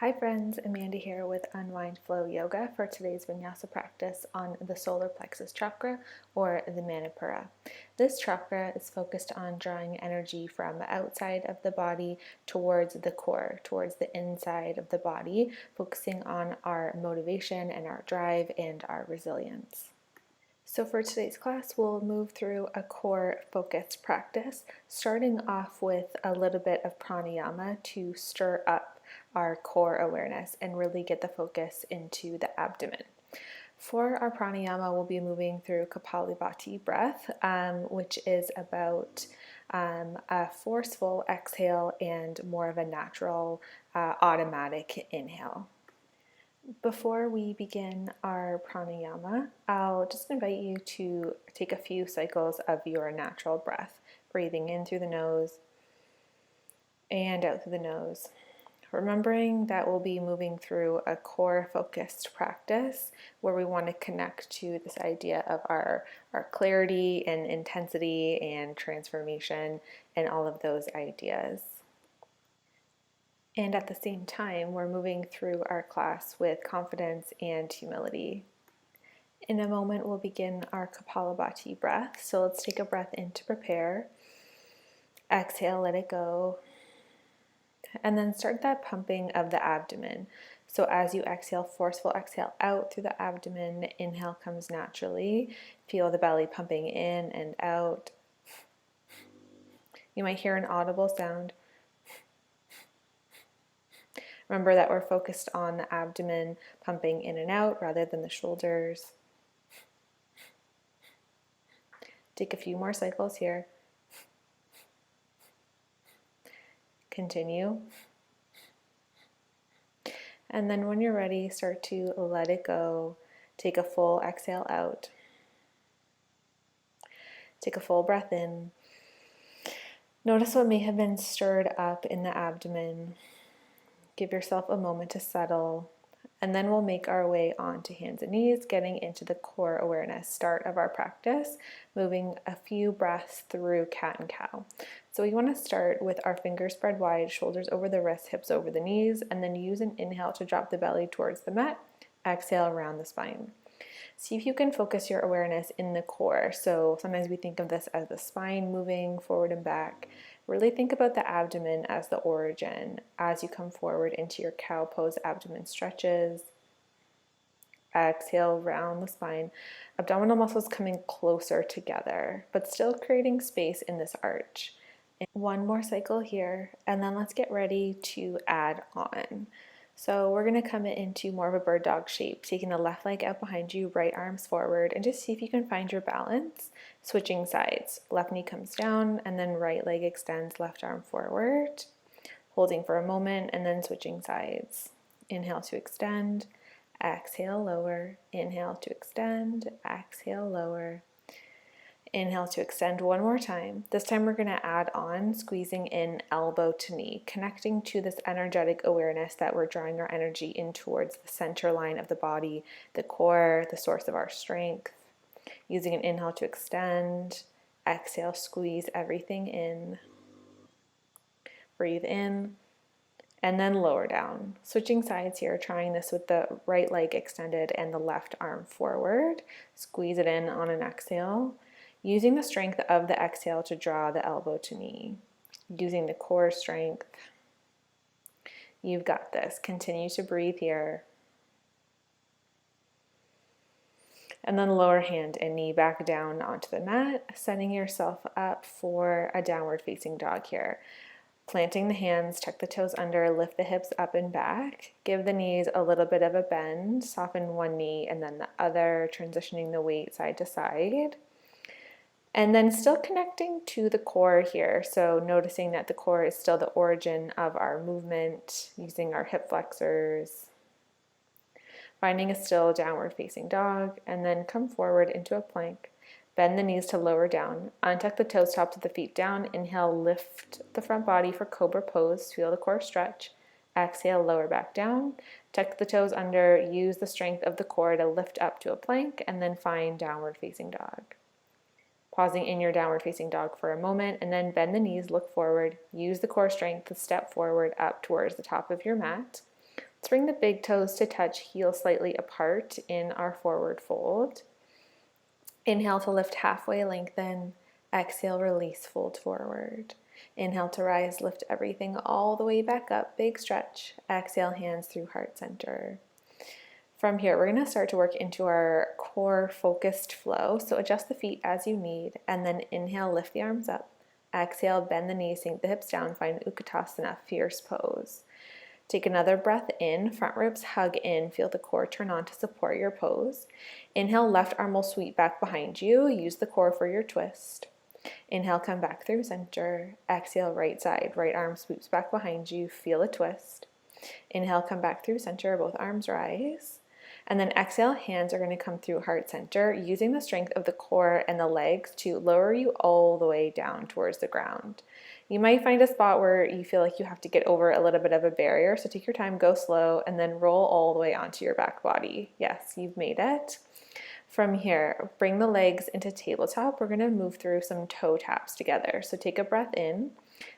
Hi friends, Amanda here with Unwind Flow Yoga for today's Vinyasa practice on the solar plexus chakra or the Manipura. This chakra is focused on drawing energy from outside of the body towards the core, towards the inside of the body, focusing on our motivation and our drive and our resilience. So for today's class, we'll move through a core focused practice, starting off with a little bit of pranayama to stir up our core awareness and really get the focus into the abdomen. For our pranayama, we'll be moving through Kapalabhati breath, which is about a forceful exhale and more of a natural automatic inhale. Before we begin our pranayama, I'll just invite you to take a few cycles of your natural breath, breathing in through the nose and out through the nose. Remembering that we'll be moving through a core focused practice where we want to connect to this idea of our clarity and intensity and transformation and all of those ideas. And at the same time, we're moving through our class with confidence and humility. In a moment, we'll begin our Kapalabhati breath. So let's take a breath in to prepare. Exhale, let it go. And then start that pumping of the abdomen. So as you exhale, forceful exhale out through the abdomen, inhale comes naturally. Feel the belly pumping in and out. You might hear an audible sound. Remember that we're focused on the abdomen pumping in and out rather than the shoulders. Take a few more cycles here. Continue. And then when you're ready, start to let it go. Take a full exhale out. Take a full breath in. Notice what may have been stirred up in the abdomen. Give yourself a moment to settle. And then we'll make our way onto hands and knees, getting into the core awareness start of our practice, moving a few breaths through cat and cow. So we want to start with our fingers spread wide, shoulders over the wrists, hips over the knees, and then use an inhale to drop the belly towards the mat. Exhale around the spine. See if you can focus your awareness in the core. So sometimes we think of this as the spine moving forward and back. Really think about the abdomen as the origin. As you come forward into your cow pose, abdomen stretches. Exhale, round the spine. Abdominal muscles coming closer together, but still creating space in this arch. And one more cycle here, and then let's get ready to add on. So we're going to come into more of a bird dog shape, taking the left leg out behind you, right arms forward, and just see if you can find your balance. Switching sides. Left knee comes down, and then right leg extends, left arm forward. Holding for a moment, and then switching sides. Inhale to extend. Exhale, lower. Inhale to extend. Exhale, lower. Inhale to extend one more time. This time we're going to add on, squeezing in elbow to knee, connecting to this energetic awareness that we're drawing our energy in towards the center line of the body, the core, the source of our strength. Using an inhale to extend. Exhale, squeeze everything in. Breathe in. And then lower down. Switching sides here, trying this with the right leg extended and the left arm forward. Squeeze it in on an exhale. Using the strength of the exhale to draw the elbow to knee. Using the core strength. You've got this. Continue to breathe here. And then lower hand and knee back down onto the mat, setting yourself up for a downward facing dog here. Planting the hands, tuck the toes under, lift the hips up and back. Give the knees a little bit of a bend. Soften one knee and then the other, transitioning the weight side to side. And then still connecting to the core here. So noticing that the core is still the origin of our movement, using our hip flexors. Finding a still downward facing dog, and then come forward into a plank. Bend the knees to lower down. Untuck the toes, top of the feet down. Inhale, lift the front body for cobra pose. Feel the core stretch. Exhale, lower back down. Tuck the toes under. Use the strength of the core to lift up to a plank, and then find downward facing dog. Pausing in your downward facing dog for a moment, and then bend the knees, look forward. Use the core strength to step forward up towards the top of your mat. Let's bring the big toes to touch, heels slightly apart in our forward fold. Inhale to lift halfway, lengthen. Exhale, release, fold forward. Inhale to rise, lift everything all the way back up, big stretch. Exhale, hands through heart center. From here, we're going to start to work into our core focused flow. So adjust the feet as you need, and then inhale, lift the arms up. Exhale, bend the knees, sink the hips down, find Utkatasana, fierce pose. Take another breath in, front ribs hug in, feel the core turn on to support your pose. Inhale, left arm will sweep back behind you, use the core for your twist. Inhale, come back through center. Exhale, right side, right arm sweeps back behind you, feel a twist. Inhale, come back through center, both arms rise. And then exhale, hands are going to come through heart center, using the strength of the core and the legs to lower you all the way down towards the ground. You might find a spot where you feel like you have to get over a little bit of a barrier, so take your time, go slow, and then roll all the way onto your back body. Yes, you've made it. From here, bring the legs into tabletop. We're going to move through some toe taps together. So take a breath in,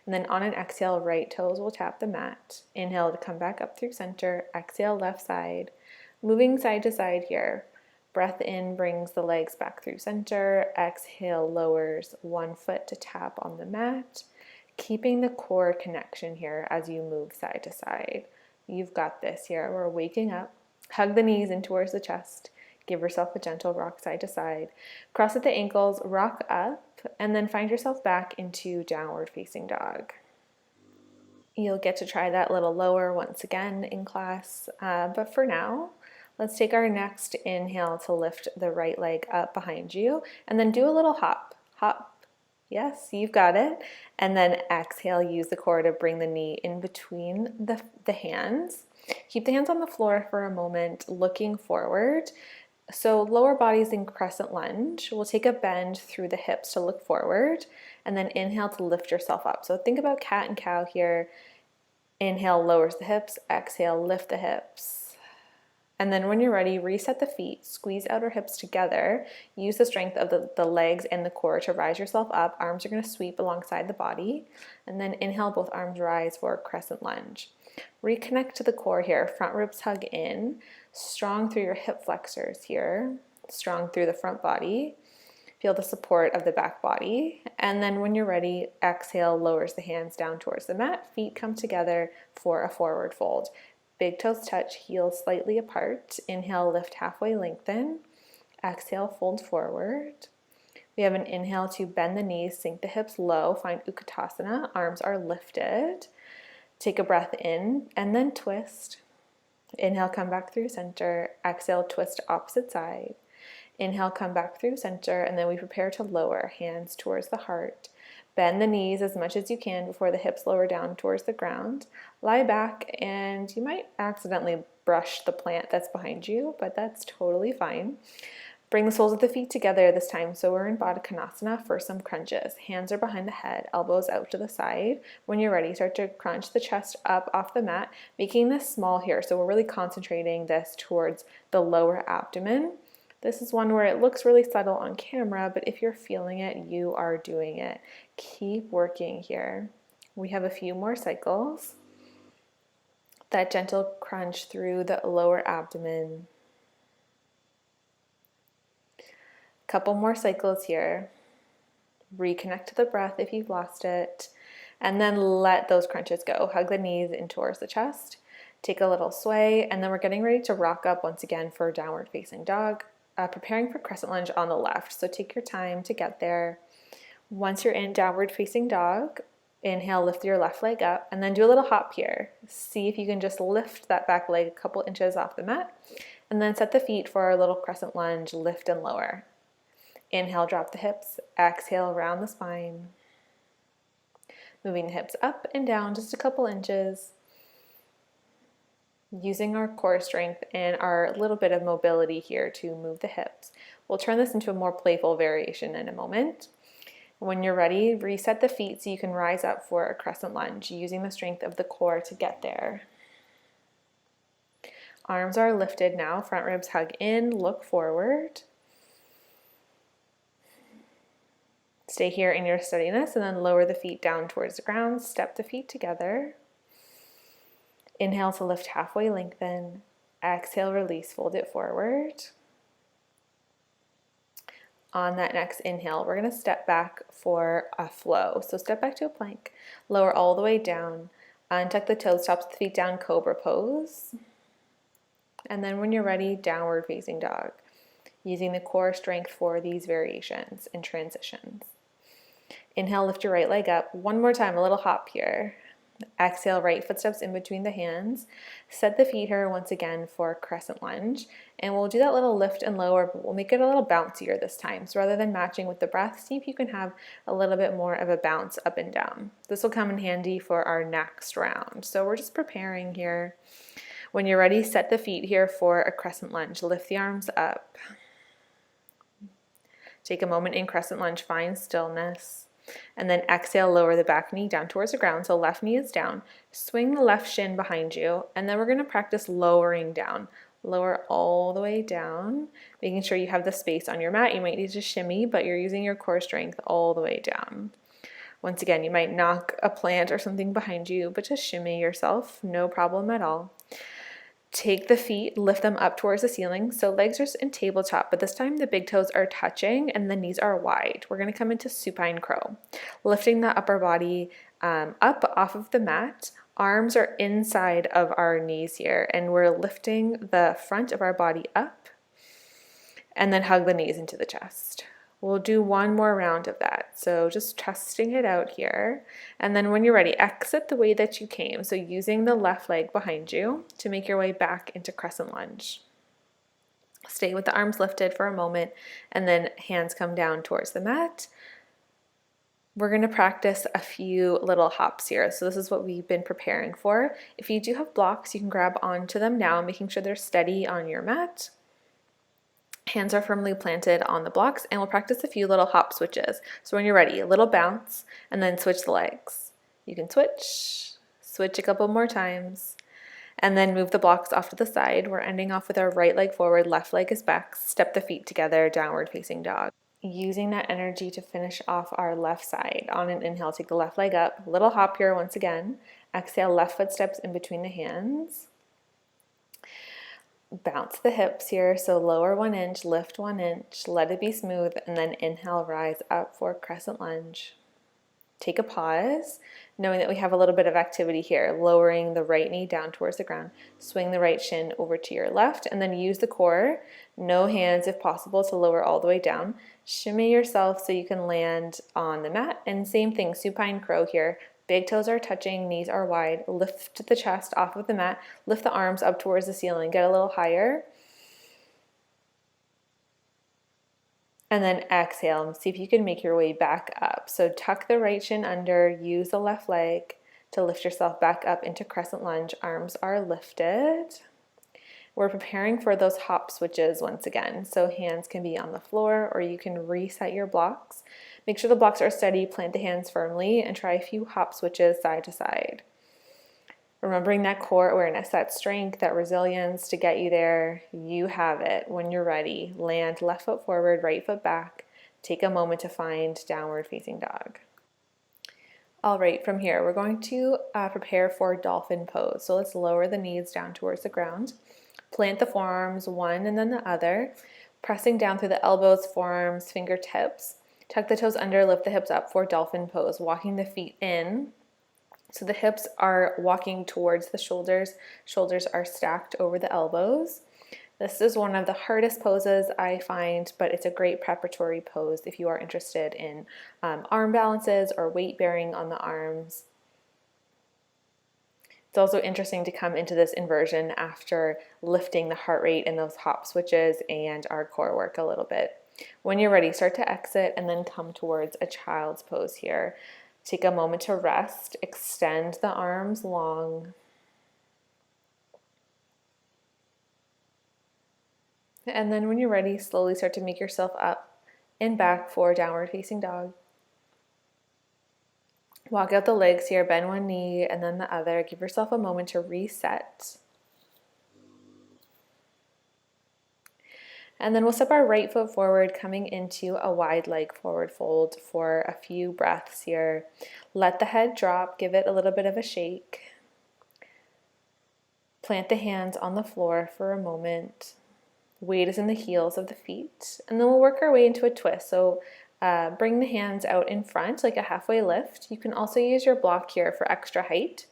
and then on an exhale, right toes will tap the mat. Inhale to come back up through center. Exhale, left side. Moving side to side here. Breath in brings the legs back through center. Exhale, lowers one foot to tap on the mat. Keeping the core connection here as you move side to side. You've got this here. We're waking up. Hug the knees in towards the chest. Give yourself a gentle rock side to side. Cross at the ankles, rock up, and then find yourself back into downward facing dog. You'll get to try that a little lower once again in class, but for now, let's take our next inhale to lift the right leg up behind you, and then do a little hop. Hop. Yes, you've got it. And then exhale, use the core to bring the knee in between the hands. Keep the hands on the floor for a moment, looking forward. So lower body's in crescent lunge. We'll take a bend through the hips to look forward, and then inhale to lift yourself up. So think about cat and cow here. Inhale, lowers the hips. Exhale, lift the hips. And then when you're ready, reset the feet, squeeze outer hips together. Use the strength of the legs and the core to rise yourself up. Arms are going to sweep alongside the body. And then inhale, both arms rise for crescent lunge. Reconnect to the core here. Front ribs hug in. Strong through your hip flexors here. Strong through the front body. Feel the support of the back body. And then when you're ready, exhale, lowers the hands down towards the mat. Feet come together for a forward fold. Big toes touch, heels slightly apart. Inhale, lift halfway, lengthen. Exhale, fold forward. We have an inhale to bend the knees, sink the hips low, find Utkatasana. Arms are lifted. Take a breath in and then twist. Inhale, come back through center. Exhale, twist opposite side. Inhale, come back through center, and then we prepare to lower, hands towards the heart. Bend the knees as much as you can before the hips lower down towards the ground. Lie back, and you might accidentally brush the plant that's behind you, but that's totally fine. Bring the soles of the feet together this time, so we're in Baddha Konasana for some crunches. Hands are behind the head, elbows out to the side. When you're ready, start to crunch the chest up off the mat, making this small here. So we're really concentrating this towards the lower abdomen. This is one where it looks really subtle on camera, but if you're feeling it, you are doing it. Keep working here. We have a few more cycles. That gentle crunch through the lower abdomen. Couple more cycles here. Reconnect to the breath if you've lost it, and then let those crunches go. Hug the knees in towards the chest. Take a little sway, and then we're getting ready to rock up once again for downward facing dog. Preparing for crescent lunge on the left, so take your time to get there. Once you're in downward facing dog, inhale, lift your left leg up, and then do a little hop here. See if you can just lift that back leg a couple inches off the mat, and then set the feet for our little crescent lunge, lift and lower. Inhale, drop the hips. Exhale, round the spine. Moving the hips up and down just a couple inches. Using our core strength and our little bit of mobility here to move the hips. We'll turn this into a more playful variation in a moment. When you're ready, reset the feet so you can rise up for a crescent lunge, using the strength of the core to get there. Arms are lifted now, front ribs hug in, look forward. Stay here in your steadiness and then lower the feet down towards the ground, step the feet together. Inhale to lift halfway, lengthen. Exhale, release, fold it forward. On that next inhale, we're going to step back for a flow. So step back to a plank, lower all the way down, untuck the toes, tops of the feet down, cobra pose. And then when you're ready, downward facing dog, using the core strength for these variations and transitions. Inhale, lift your right leg up. One more time, a little hop here. Exhale, right footsteps in between the hands. Set the feet here once again for crescent lunge. And we'll do that little lift and lower, but we'll make it a little bouncier this time. So rather than matching with the breath, see if you can have a little bit more of a bounce up and down. This will come in handy for our next round. So we're just preparing here. When you're ready, set the feet here for a crescent lunge. Lift the arms up. Take a moment in crescent lunge, find stillness. And then exhale, lower the back knee down towards the ground. So left knee is down. Swing the left shin behind you. And then we're going to practice lowering down. Lower all the way down, making sure you have the space on your mat. You might need to shimmy, but you're using your core strength all the way down. Once again, you might knock a plant or something behind you, but just shimmy yourself. No problem at all. Take the feet, lift them up towards the ceiling. So legs are in tabletop, but this time the big toes are touching and the knees are wide. We're going to come into supine crow. Lifting the upper body up off of the mat. Arms are inside of our knees here, and we're lifting the front of our body up and then hug the knees into the chest. We'll do one more round of that. So just testing it out here. And then when you're ready, exit the way that you came. So using the left leg behind you to make your way back into crescent lunge. Stay with the arms lifted for a moment and then hands come down towards the mat. We're going to practice a few little hops here. So this is what we've been preparing for. If you do have blocks, you can grab onto them now, making sure they're steady on your mat. Hands are firmly planted on the blocks, and we'll practice a few little hop switches. So when you're ready, a little bounce, and then switch the legs. You can switch a couple more times, and then move the blocks off to the side. We're ending off with our right leg forward, left leg is back. Step the feet together, downward facing dog. Using that energy to finish off our left side. On an inhale, take the left leg up. Little hop here once again. Exhale, left foot steps in between the hands. Bounce the hips here, so lower 1 inch, lift 1 inch, let it be smooth, and then inhale, rise up for crescent lunge. Take a pause, knowing that we have a little bit of activity here, lowering the right knee down towards the ground, swing the right shin over to your left, and then use the core, no hands if possible, to lower all the way down. Shimmy yourself so you can land on the mat, and same thing, supine crow here. Big toes are touching, knees are wide. Lift the chest off of the mat. Lift the arms up towards the ceiling. Get a little higher. And then exhale and see if you can make your way back up. So tuck the right shin under, use the left leg to lift yourself back up into crescent lunge. Arms are lifted. We're preparing for those hop switches once again. So hands can be on the floor or you can reset your blocks. Make sure the blocks are steady, plant the hands firmly, and try a few hop switches side to side. Remembering that core awareness, that strength, that resilience to get you there. You have it. When you're ready, land left foot forward, right foot back. Take a moment to find downward facing dog. All right, from here, we're going to prepare for dolphin pose. So let's lower the knees down towards the ground. Plant the forearms, one and then the other, pressing down through the elbows, forearms, fingertips. Tuck the toes under, lift the hips up for dolphin pose, walking the feet in. So the hips are walking towards the shoulders. Shoulders are stacked over the elbows. This is one of the hardest poses I find, but it's a great preparatory pose if you are interested in arm balances or weight bearing on the arms. It's also interesting to come into this inversion after lifting the heart rate in those hop switches and our core work a little bit. When you're ready, start to exit and then come towards a child's pose here. Take a moment to rest, extend the arms long. And then when you're ready, slowly start to make yourself up and back for downward facing dog. Walk out the legs here, bend one knee and then the other. Give yourself a moment to reset. And then we'll step our right foot forward, coming into a wide leg forward fold for a few breaths here. Let the head drop, give it a little bit of a shake. Plant the hands on the floor for a moment. Weight is in the heels of the feet, and then we'll work our way into a twist. So bring the hands out in front like a halfway lift. You can also use your block here for extra height.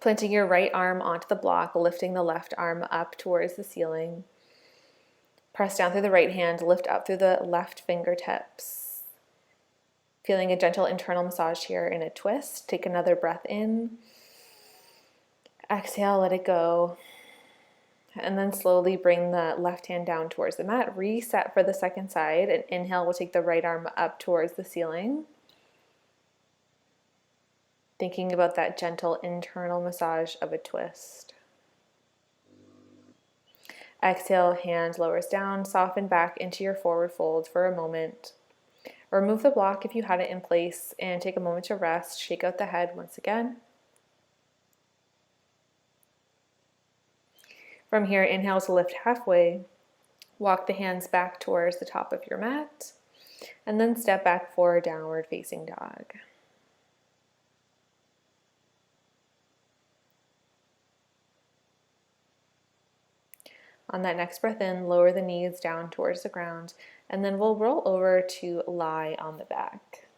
Planting your right arm onto the block, lifting the left arm up towards the ceiling. Press down through the right hand, lift up through the left fingertips. Feeling a gentle internal massage here in a twist. Take another breath in. Exhale, let it go. And then slowly bring the left hand down towards the mat. Reset for the second side. And inhale, we'll take the right arm up towards the ceiling. Thinking about that gentle internal massage of a twist. Exhale, hand lowers down, soften back into your forward fold for a moment. Remove the block if you had it in place and take a moment to rest. Shake out the head once again. From here, inhale to lift halfway. Walk the hands back towards the top of your mat, and then step back for downward facing dog. On that next breath in, lower the knees down towards the ground, and then we'll roll over to lie on the back.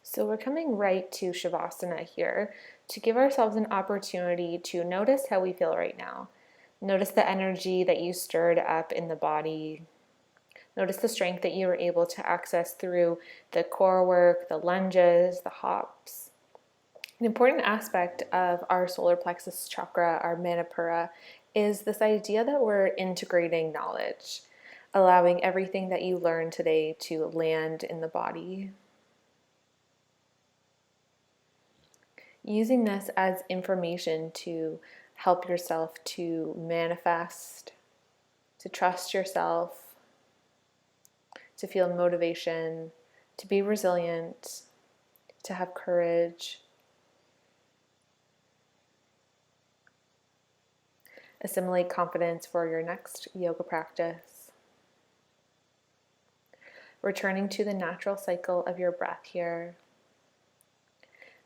So we're coming right to Shavasana here to give ourselves an opportunity to notice how we feel right now. Notice the energy that you stirred up in the body. Notice the strength that you were able to access through the core work, the lunges, the hops. An important aspect of our solar plexus chakra, our Manipura, is this idea that we're integrating knowledge, allowing everything that you learned today to land in the body. Using this as information to help yourself to manifest, to trust yourself, to feel motivation, to be resilient, to have courage. Assimilate confidence for your next yoga practice. Returning to the natural cycle of your breath here.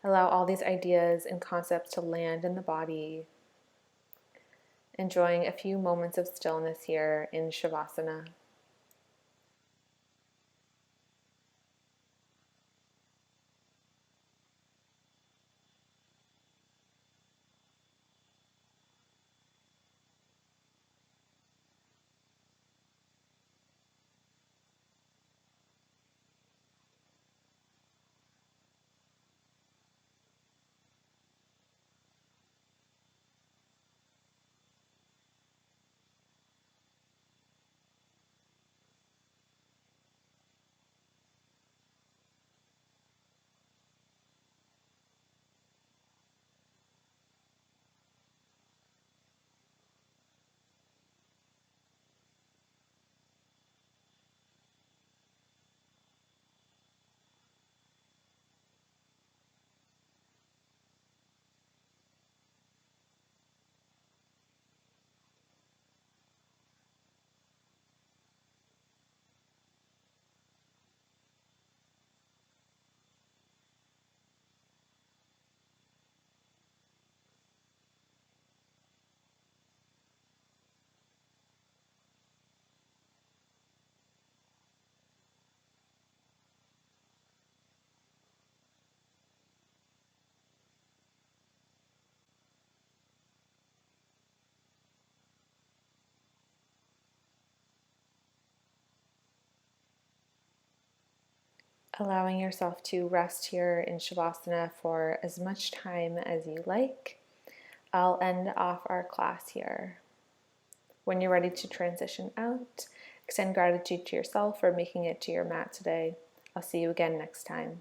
Allow all these ideas and concepts to land in the body. Enjoying a few moments of stillness here in Shavasana. Allowing yourself to rest here in Shavasana for as much time as you like. I'll end off our class here. When you're ready to transition out, extend gratitude to yourself for making it to your mat today. I'll see you again next time.